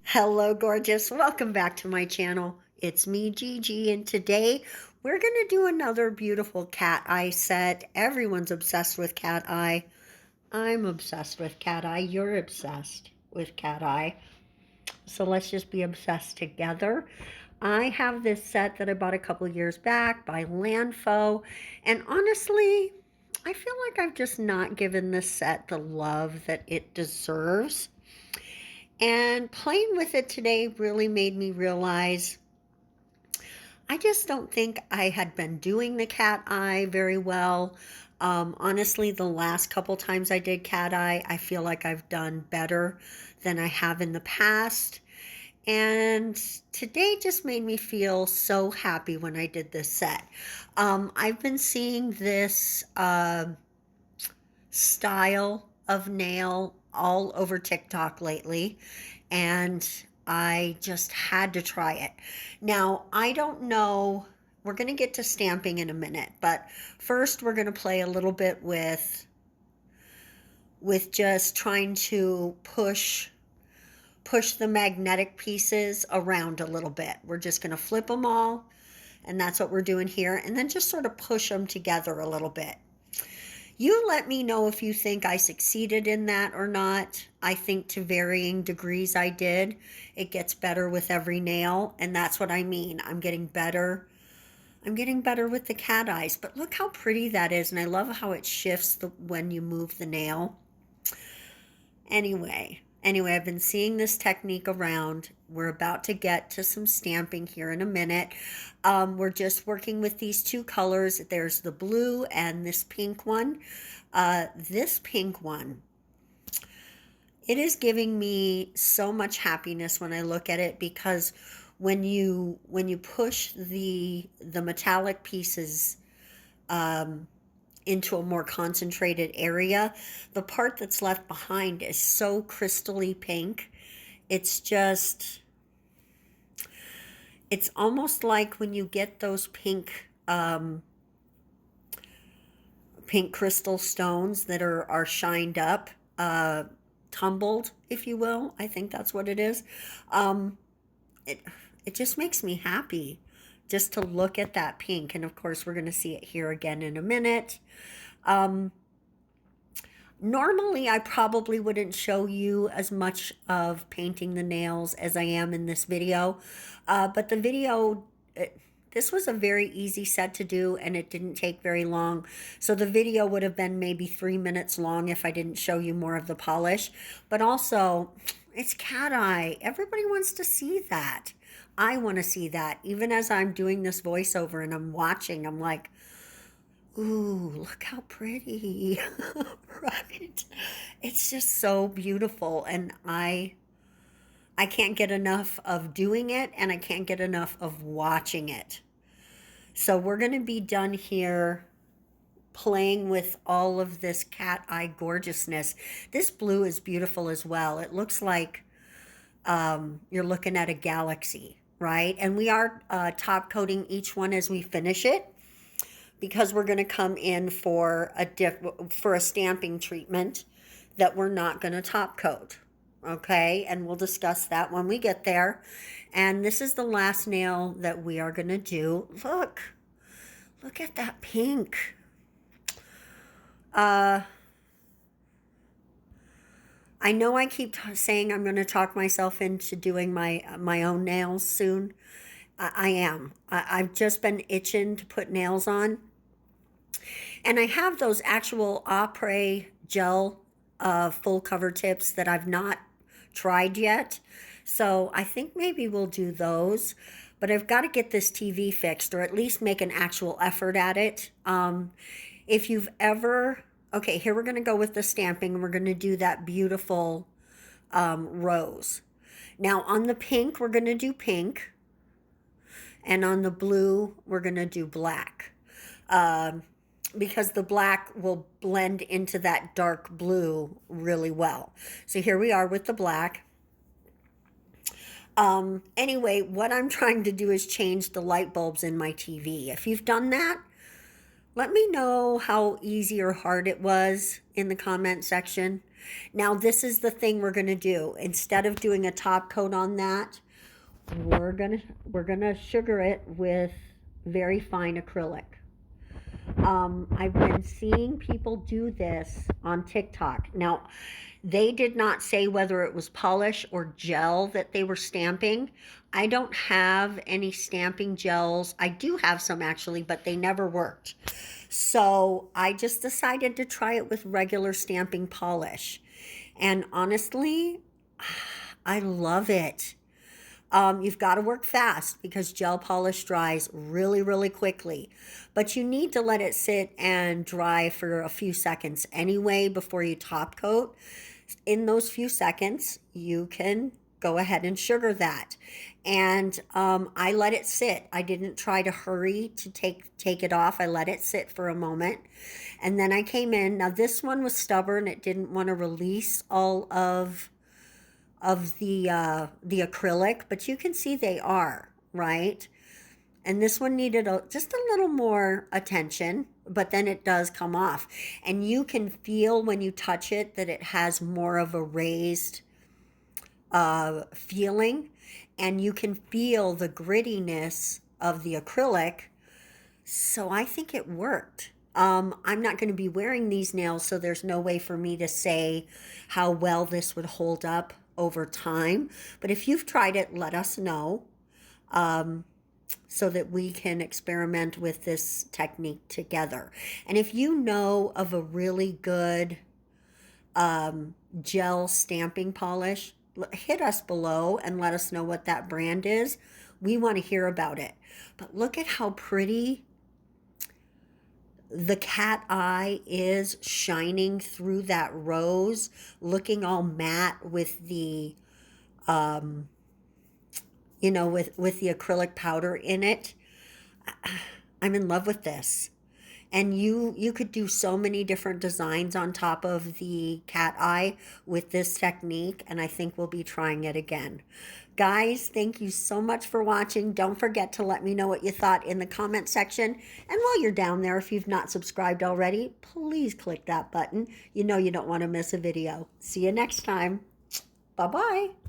Hello, gorgeous. Welcome back to my channel. It's me, Gigi, and today we're going to do another beautiful cat eye set. Everyone's obsessed with cat eye. I'm obsessed with cat eye. You're obsessed with cat eye. So let's just be obsessed together. I have this set that I bought a couple years back by LanFo, and honestly, I feel like I've just not given this set the love that it deserves. And playing with it today really made me realize I just don't think I had been doing the cat eye very well. Honestly, the last couple times I did cat eye, I feel like I've done better than I have in the past. And today just made me feel so happy when I did this set. I've been seeing this style of nail all over TikTok lately, and I just had to try it. Now, I don't know, we're going to get to stamping in a minute, but first we're going to play a little bit with just trying to push the magnetic pieces around a little bit. We're just going to flip them all, and that's what we're doing here, and then just sort of push them together a little bit. You let me know if you think I succeeded in that or not. I think to varying degrees I did. It gets better with every nail, and that's what I mean. I'm getting better. I'm getting better with the cat eyes, but look how pretty that is, and I love how it shifts when you move the nail. Anyway, I've been seeing this technique around. We're about to get to some stamping here in a minute. We're just working with these two colors. There's the blue and this pink one. This pink one, it is giving me so much happiness when I look at it, because when you push the metallic pieces into a more concentrated area, the part that's left behind is so crystally pink. It's just, it's almost like when you get those pink pink crystal stones that are shined up, tumbled, if you will. I think that's what it is. It just makes me happy just to look at that pink. And of course, we're going to see it here again in a minute. Normally, I probably wouldn't show you as much of painting the nails as I am in this video. But the video, this was a very easy set to do, and it didn't take very long. So the video would have been maybe 3 minutes long if I didn't show you more of the polish. But also, it's cat eye. Everybody wants to see that. I want to see that. Even as I'm doing this voiceover and I'm watching, I'm like, ooh, look how pretty, right? It's just so beautiful, and I can't get enough of doing it, and I can't get enough of watching it. So we're going to be done here playing with all of this cat eye gorgeousness. This blue is beautiful as well. It looks like you're looking at a galaxy, right? And we are top coating each one as we finish it, because we're going to come in for a stamping treatment that we're not going to top coat. Okay, and we'll discuss that when we get there. And this is the last nail that we are going to do. Look at that pink. I know I keep saying I'm going to talk myself into doing my own nails soon. I am. I've just been itching to put nails on. And I have those actual Après gel full cover tips that I've not tried yet. So I think maybe we'll do those. But I've got to get this TV fixed, or at least make an actual effort at it. If you've ever... Okay, here we're going to go with the stamping, and we're going to do that beautiful rose. Now, on the pink, we're going to do pink. And on the blue, we're going to do black. Because the black will blend into that dark blue really well. So here we are with the black. Anyway, what I'm trying to do is change the light bulbs in my TV. If you've done that, Let me know how easy or hard it was in the comment section. Now, this is the thing we're going to do. Instead of doing a top coat on that, we're gonna sugar it with very fine acrylic. I've been seeing people do this on TikTok. Now, they did not say whether it was polish or gel that they were stamping. I don't have any stamping gels. I do have some actually, but they never worked. So I just decided to try it with regular stamping polish. And honestly, I love it. You've got to work fast because gel polish dries really, really quickly. But you need to let it sit and dry for a few seconds anyway before you top coat. In those few seconds, you can go ahead and sugar that. And I let it sit. I didn't try to hurry to take it off. I let it sit for a moment. And then I came in. Now this one was stubborn. It didn't want to release all of the acrylic, but you can see they are, right? And this one needed just a little more attention, but then it does come off. And you can feel when you touch it that it has more of a raised feeling, and you can feel the grittiness of the acrylic. So I think it worked. I'm not going to be wearing these nails, so there's no way for me to say how well this would hold up over time. But if you've tried it, let us know, so that we can experiment with this technique together. And if you know of a really good gel stamping polish, hit us below and let us know what that brand is. We want to hear about it. But look at how pretty the cat eye is shining through that rose, looking all matte with the with the acrylic powder in it. I'm in love with this. And you could do so many different designs on top of the cat eye with this technique, and I think we'll be trying it again. Guys, thank you so much for watching. Don't forget to let me know what you thought in the comment section. And while you're down there, if you've not subscribed already, please click that button. You know you don't want to miss a video. See you next time. Bye-bye.